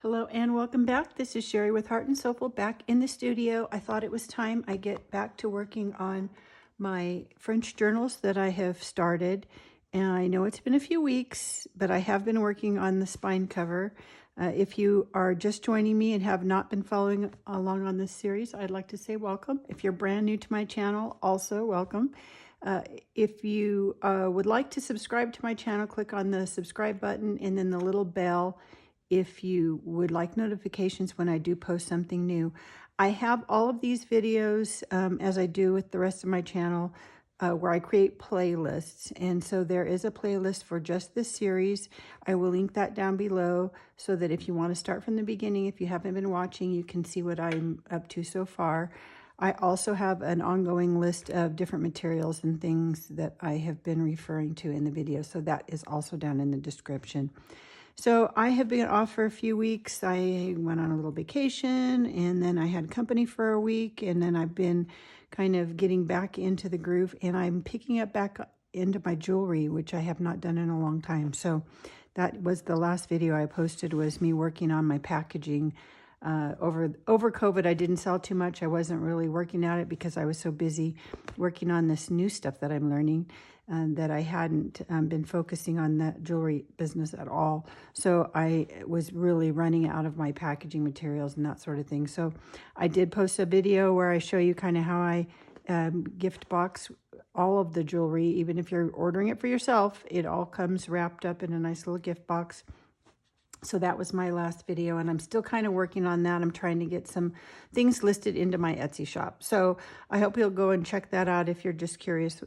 Hello and welcome back. This is Sherry with Heart and Soulful back in the studio. I thought it was time I get back to working on my French journals that I have started. And I know it's been a few weeks, but I have been working on the spine cover. If you are just joining me and have not been following along on this series, I'd like to say welcome. If you're brand new to my channel, also welcome. If you would like to subscribe to my channel, click on the subscribe button and then the little bell if you would like notifications when I do post something new. I have all of these videos, as I do with the rest of my channel, where I create playlists. And so there is a playlist for just this series. I will link that down below so that if you want to start from the beginning, if you haven't been watching, you can see what I'm up to so far. I also have an ongoing list of different materials and things that I have been referring to in the video. So that is also down in the description. So I have been off for a few weeks. I went on a little vacation and then I had company for a week, and then I've been kind of getting back into the groove, and I'm picking up back into my jewelry, which I have not done in a long time. So that was the last video I posted, was me working on my packaging. Over COVID, I didn't sell too much. I wasn't really working at it because I was so busy working on this new stuff that I'm learning, that I hadn't been focusing on that jewelry business at all. So I was really running out of my packaging materials and that sort of thing. So I did post a video where I show you kind of how I gift box all of the jewelry. Even if you're ordering it for yourself, it all comes wrapped up in a nice little gift box. So that was my last video, and I'm still kind of working on that. I'm trying to get some things listed into my Etsy shop. So I hope you'll go and check that out if you're just curious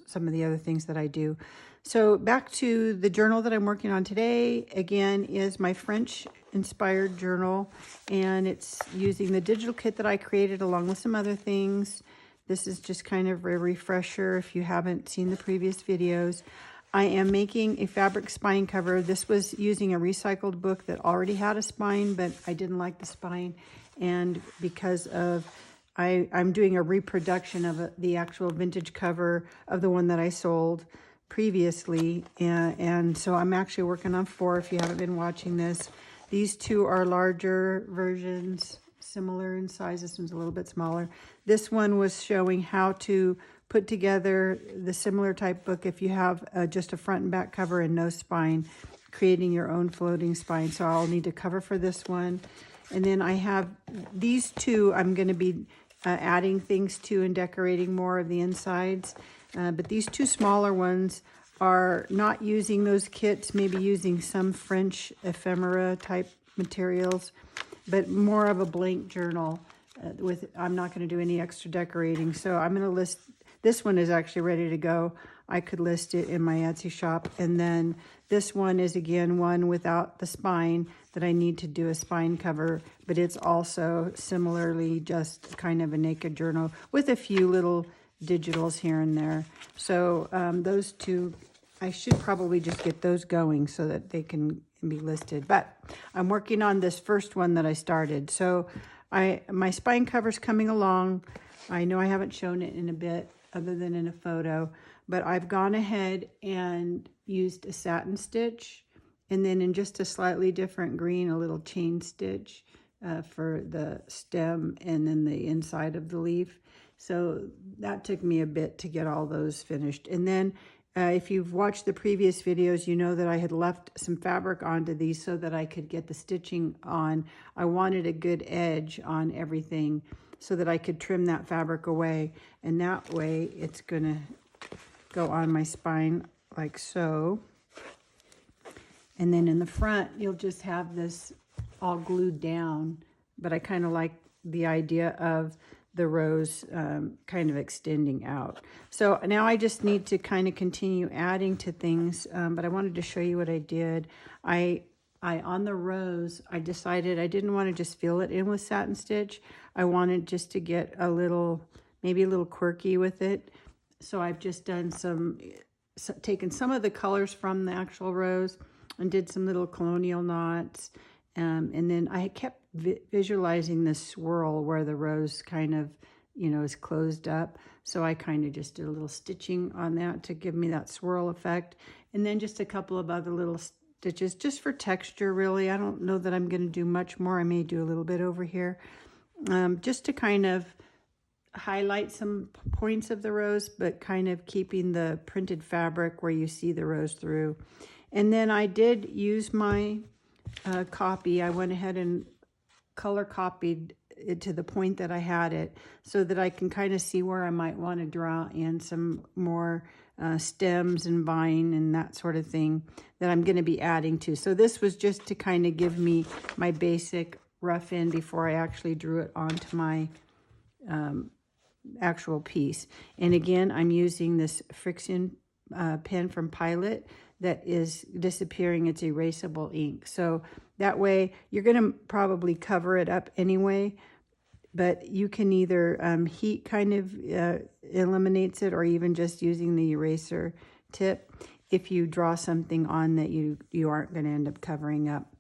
some of the other things that I do. So back to the journal that I'm working on today, again, is my French inspired journal, and it's using the digital kit that I created along with some other things. This is just kind of a refresher if you haven't seen the previous videos. I am making a fabric spine cover. This was using a recycled book that already had a spine, but I didn't like the spine. And because of, I'm doing a reproduction of the actual vintage cover of the one that I sold previously. And so I'm actually working on 4 if you haven't been watching this. These 2 are larger versions, similar in size. This one's a little bit smaller. This one was showing how to put together the similar type book if you have just a front and back cover and no spine, creating your own floating spine. So I'll need a cover for this one. And then I have these 2 I'm going to be adding things to and decorating more of the insides. But these 2 smaller ones are not using those kits, maybe using some French ephemera type materials, but more of a blank journal. I'm not going to do any extra decorating. So I'm going to list, this one is actually ready to go. I could list it in my Etsy shop. And then this one is again one without the spine that I need to do a spine cover, but it's also similarly just kind of a naked journal with a few little digitals here and there. So those 2, I should probably just get those going so that they can be listed. But I'm working on this first one that I started. So my spine cover's coming along. I know I haven't shown it in a bit other than in a photo, but I've gone ahead and used a satin stitch, and then in just a slightly different green, a little chain stitch for the stem and then the inside of the leaf. So that took me a bit to get all those finished. And then if you've watched the previous videos, you know that I had left some fabric onto these so that I could get the stitching on. I wanted a good edge on everything so that I could trim that fabric away. And that way it's gonna go on my spine like so. And then in the front, you'll just have this all glued down. But I kind of like the idea of the rows kind of extending out. So now I just need to kind of continue adding to things, but I wanted to show you what I did. I on the rows, I decided I didn't want to just fill it in with satin stitch. I wanted just to get a little, maybe a little quirky with it. So I've just done taken some of the colors from the actual rows and did some little colonial knots. And then I kept visualizing this swirl where the rose kind of, is closed up. So I kind of just did a little stitching on that to give me that swirl effect. And then just a couple of other little stitches just for texture, really. I don't know that I'm going to do much more. I may do a little bit over here, just to kind of highlight some points of the rose, but kind of keeping the printed fabric where you see the rose through. And then I did use my copy. I went ahead and color copied it to the point that I had it, so that I can kind of see where I might want to draw in some more stems and vine and that sort of thing that I'm going to be adding to. So this was just to kind of give me my basic rough in before I actually drew it onto my actual piece. And again, I'm using this friction pen from Pilot that is disappearing. It's erasable ink. So that way you're going to probably cover it up anyway, but you can either heat kind of eliminates it, or even just using the eraser tip if you draw something on that you aren't going to end up covering up.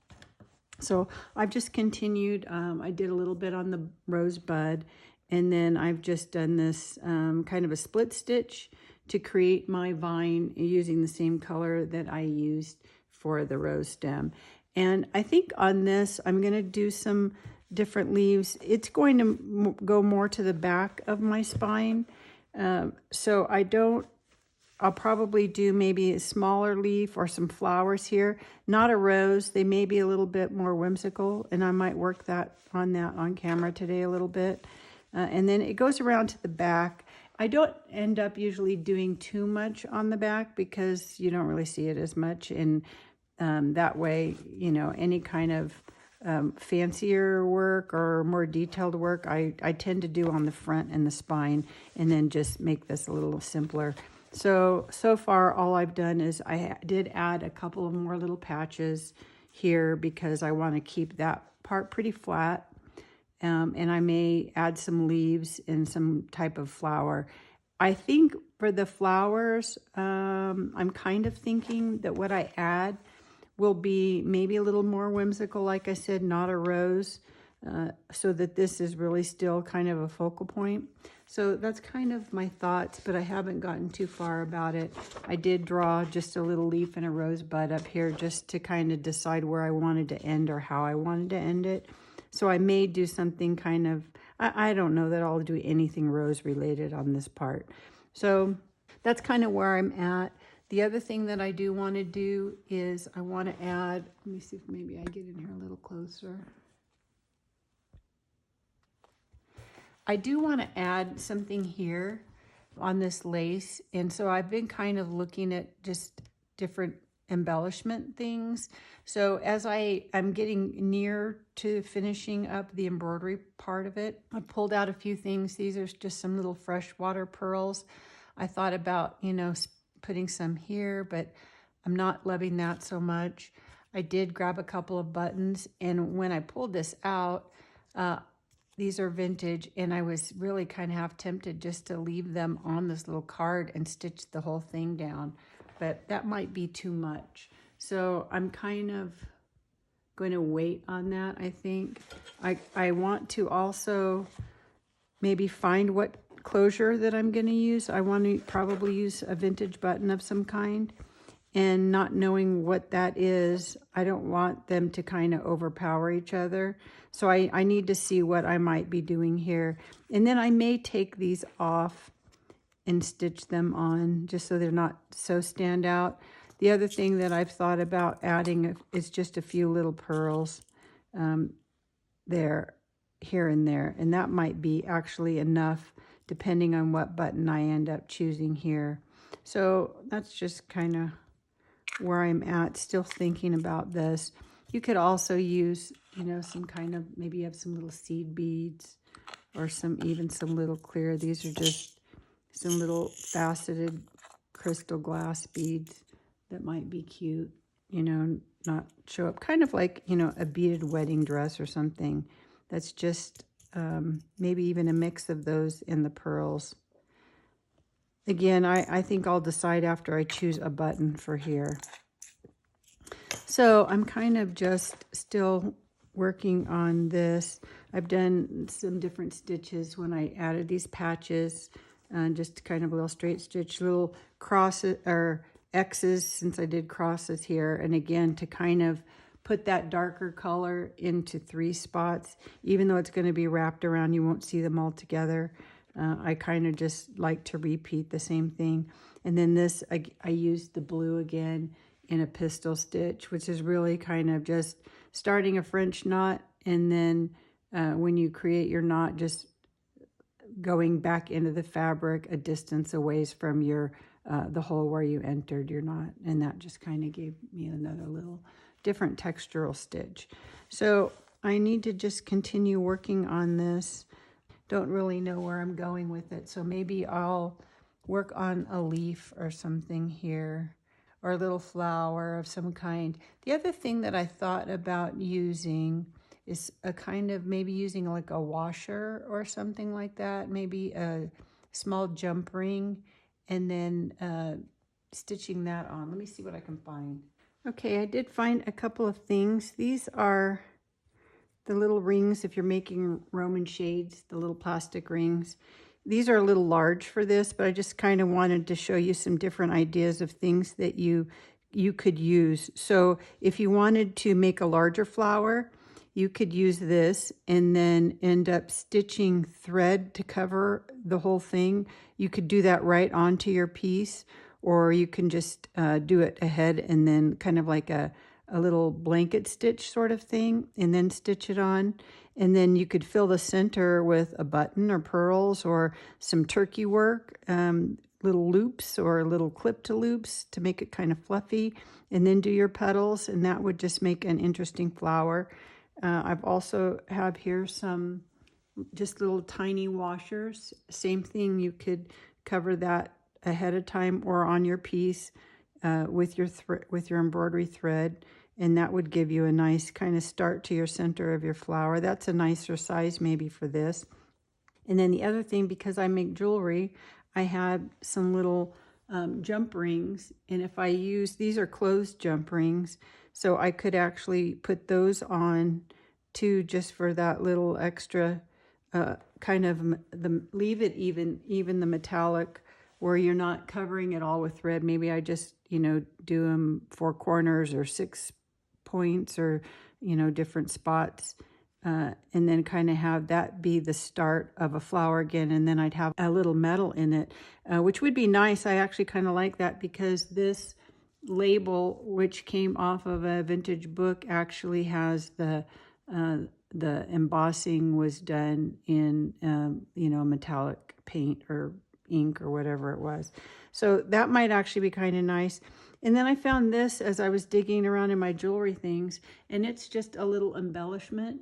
So I've just continued. I did a little bit on the rosebud, and then I've just done this kind of a split stitch to create my vine using the same color that I used for the rose stem. And I think on this, I'm going to do some different leaves. It's going to go more to the back of my spine. So I'll probably do maybe a smaller leaf or some flowers here. Not a rose. They may be a little bit more whimsical, and I might work that on camera today a little bit. And then it goes around to the back. I don't end up usually doing too much on the back because you don't really see it as much. And that way, you know, any kind of fancier work or more detailed work, I tend to do on the front and the spine, and then just make this a little simpler. So far all I've done is I did add a couple of more little patches here because I want to keep that part pretty flat. And I may add some leaves and some type of flower. I think for the flowers, I'm kind of thinking that what I add will be maybe a little more whimsical, like I said, not a rose, so that this is really still kind of a focal point. So that's kind of my thoughts, but I haven't gotten too far about it. I did draw just a little leaf and a rosebud up here just to kind of decide where I wanted to end or how I wanted to end it. So I may do something kind of, I don't know that I'll do anything rose related on this part. So that's kind of where I'm at. The other thing that I do want to do is I want to add, let me see if maybe I get in here a little closer. I do want to add something here on this lace. And so I've been kind of looking at just different embellishment things. So as I'm getting near to finishing up the embroidery part of it, I pulled out a few things. These are just some little freshwater pearls. I thought about, you know, putting some here, but I'm not loving that so much. I did grab a couple of buttons, and when I pulled this out, these are vintage, and I was really kind of half tempted just to leave them on this little card and stitch the whole thing down, but that might be too much. So I'm kind of going to wait on that, I think. I want to also maybe find what closure that I'm going to use. I want to probably use a vintage button of some kind, and not knowing what that is, I don't want them to kind of overpower each other. So I need to see what I might be doing here. And then I may take these off and stitch them on just so they're not so stand out. The other thing that I've thought about adding is just a few little pearls there, here and there. And that might be actually enough depending on what button I end up choosing here. So that's just kind of where I'm at, still thinking about this. You could also use, you know, some kind of, maybe you have some little seed beads or even some little clear. These are just some little faceted crystal glass beads that might be cute, you know, not show up, kind of like, you know, a beaded wedding dress or something. That's just maybe even a mix of those and the pearls. Again, I think I'll decide after I choose a button for here. So I'm kind of just still working on this. I've done some different stitches when I added these patches, just kind of a little straight stitch, little crosses or X's since I did crosses here. And again, to kind of put that darker color into 3 spots, even though it's going to be wrapped around, you won't see them all together. I kind of just like to repeat the same thing. And then this, I used the blue again in a pistol stitch, which is really kind of just starting a French knot. And then when you create your knot, just going back into the fabric a distance away from your the hole where you entered your knot. And that just kind of gave me another little different textural stitch. So I need to just continue working on this. Don't really know where I'm going with it, so maybe I'll work on a leaf or something here, or a little flower of some kind. The other thing that I thought about using is a kind of, maybe using like a washer or something like that, maybe a small jump ring, and then stitching that on. Let me see what I can find. Okay, I did find a couple of things. These are the little rings if you're making Roman shades, the little plastic rings. These are a little large for this, but I just kind of wanted to show you some different ideas of things that you could use. So if you wanted to make a larger flower, you could use this and then end up stitching thread to cover the whole thing. You could do that right onto your piece, or you can just do it ahead and then kind of like a little blanket stitch sort of thing, and then stitch it on. And then you could fill the center with a button or pearls or some turkey work, little loops or little clip to loops to make it kind of fluffy, and then do your petals, and that would just make an interesting flower. I've also have here some just little tiny washers. Same thing, you could cover that ahead of time or on your piece with your embroidery thread, and that would give you a nice kind of start to your center of your flower. That's a nicer size maybe for this. And then the other thing, because I make jewelry, I had some little jump rings, and if I use, these are closed jump rings, so I could actually put those on too, just for that little extra kind of leave it even the metallic, where you're not covering it all with thread. Maybe I just, do them 4 corners or 6 points, or, different spots. And then kind of have that be the start of a flower again. And then I'd have a little metal in it, which would be nice. I actually kind of like that, because this label, which came off of a vintage book, actually has the embossing was done in, metallic paint or ink or whatever it was. So that might actually be kind of nice. And then I found this as I was digging around in my jewelry things, and it's just a little embellishment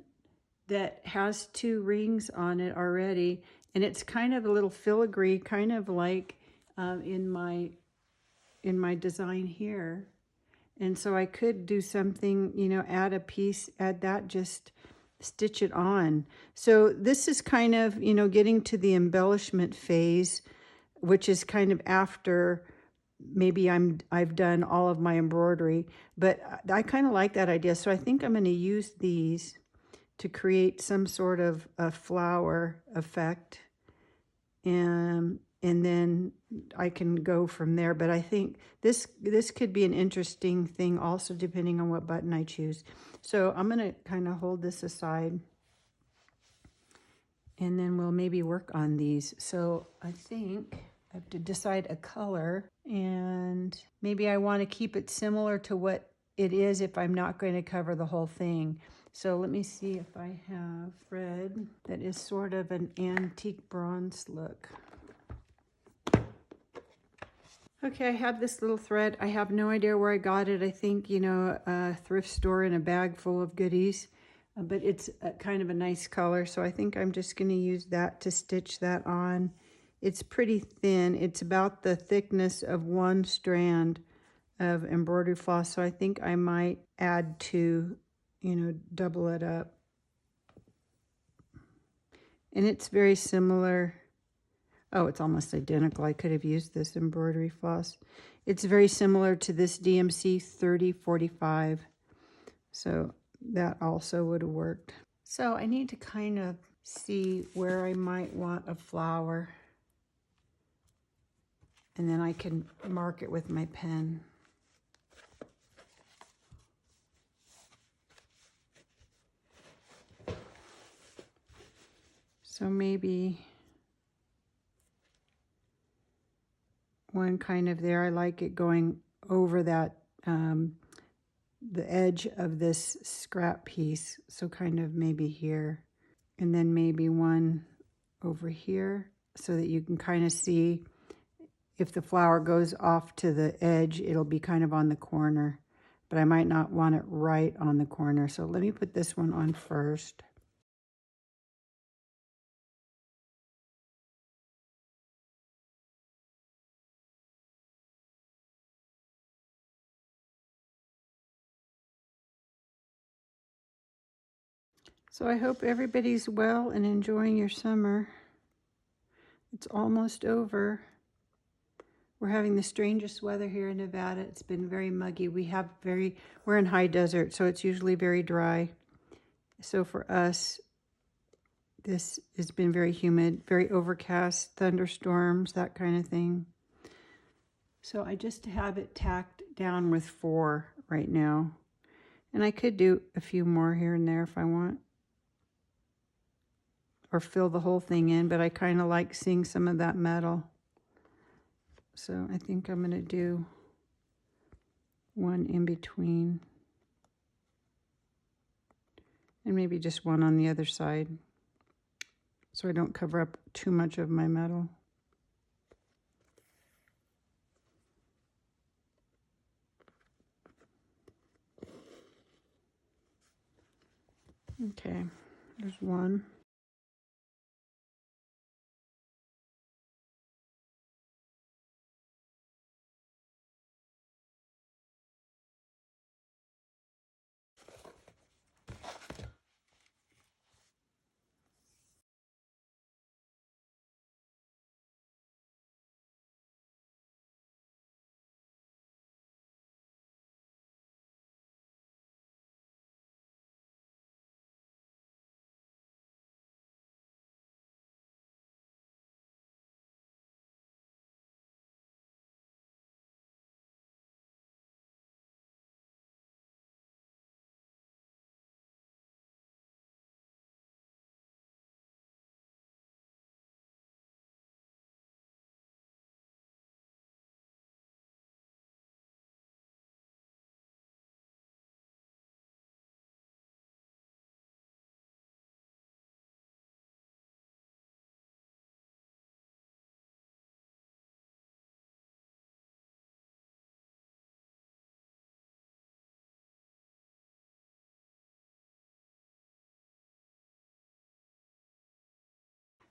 that has 2 rings on it already, and it's kind of a little filigree, kind of like in my design here. And so I could do something, add a piece, add that, just stitch it on. So this is kind of, getting to the embellishment phase, which is kind of after maybe I've done all of my embroidery, but I kind of like that idea. So I think I'm going to use these to create some sort of a flower effect, and then I can go from there. But I think this could be an interesting thing also, depending on what button I choose. So I'm going to kind of hold this aside, and then we'll maybe work on these. So I think I have to decide a color, and maybe I want to keep it similar to what it is if I'm not going to cover the whole thing. So let me see if I have thread that is sort of an antique bronze look. Okay, I have this little thread. I have no idea where I got it. I think, a thrift store in a bag full of goodies. But it's kind of a nice color, so I think I'm just going to use that to stitch that on. It's pretty thin. It's about the thickness of 1 strand of embroidery floss, so I think I might add 2, double it up. And it's very similar. Oh, it's almost identical. I could have used this embroidery floss. It's very similar to this DMC 3045. So that also would have worked. So I need to kind of see where I might want a flower. and then I can mark it with my pen. So maybe one kind of there. I like it going over that, the edge of this scrap piece. So kind of maybe here. And then maybe one over here so that you can kind of see if the flower goes off to the edge, it'll be kind of on the corner. But I might not want it right on the corner. So let me put this one on first. So I hope everybody's well and enjoying your summer. It's almost over. We're having the strangest weather here in Nevada. It's been very muggy. We're in high desert, so it's usually very dry. So for us, this has been very humid, very overcast, thunderstorms, that kind of thing. So I just have it tacked down with 4 right now. And I could do a few more here and there if I want. Or fill the whole thing in, but I kind of like seeing some of that metal. So I think I'm going to do one in between. And maybe just one on the other side, so I don't cover up too much of my metal. Okay, there's one.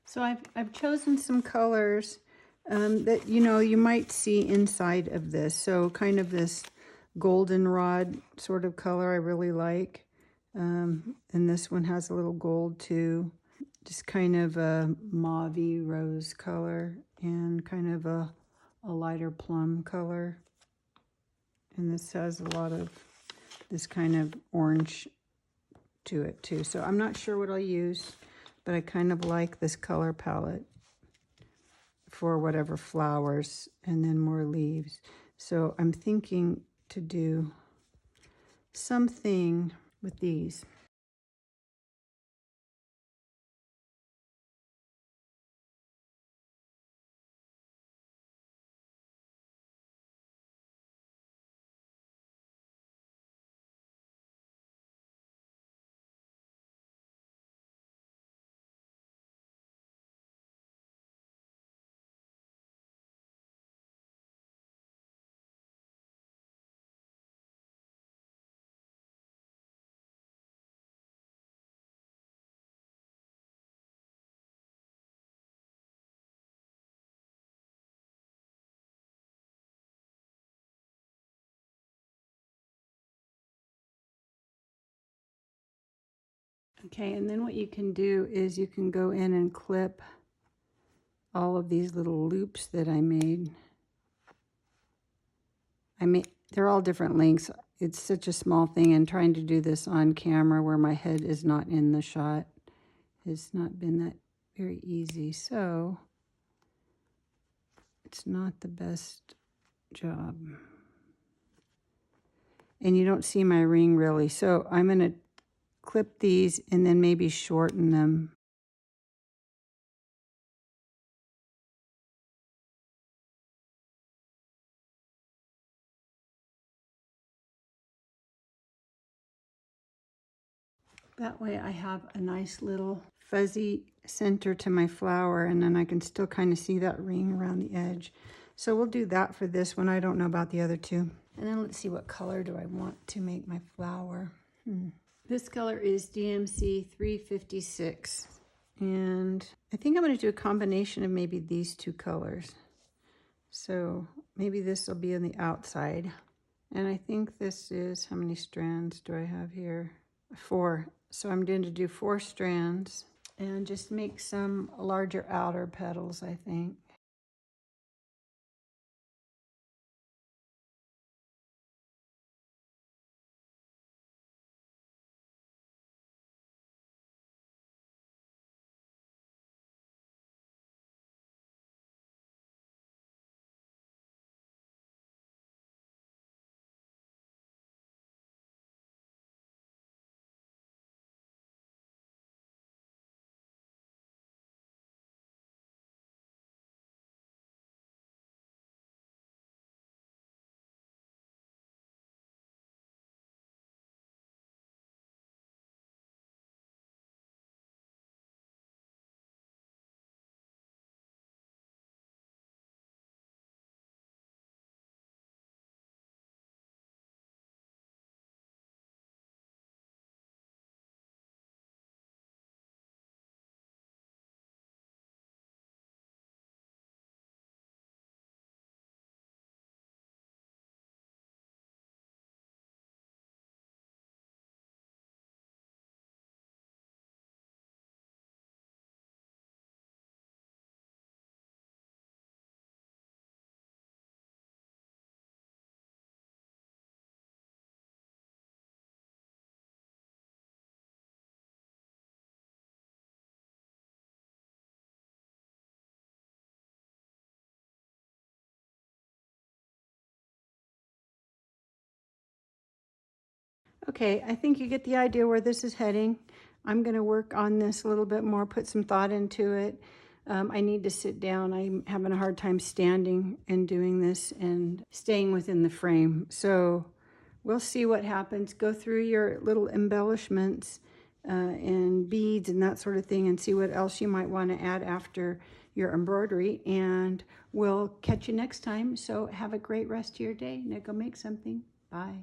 So I've chosen some colors that, you might see inside of this. So kind of this goldenrod sort of color I really like. And this one has a little gold too. Just kind of a mauvey rose color and kind of a lighter plum color. And this has a lot of this kind of orange to it too. So I'm not sure what I'll use, but I kind of like this color palette for whatever flowers and then more leaves. So I'm thinking to do something with these. Okay, and then what you can do is you can go in and clip all of these little loops that I made. They're all different lengths. It's such a small thing, and trying to do this on camera where my head is not in the shot has not been that very easy. So It's not the best job. And you don't see my ring really, so I'm going to clip these and then maybe shorten them. That way I have a nice little fuzzy center to my flower, and then I can still kind of see that ring around the edge. So we'll do that for this one. I don't know about the other two. And then let's see, what color do I want to make my flower? This color is DMC 356. And I think I'm going to do a combination of maybe these two colors. So maybe this will be on the outside. And I think this is, how many strands do I have here? 4. So I'm going to do 4 strands and just make some larger outer petals, I think. Okay, I think you get the idea where this is heading. I'm going to work on this a little bit more, put some thought into it. I need to sit down. I'm having a hard time standing and doing this and staying within the frame. So we'll see what happens. Go through your little embellishments and beads and that sort of thing and see what else you might want to add after your embroidery. And we'll catch you next time. So have a great rest of your day. Now go make something. Bye.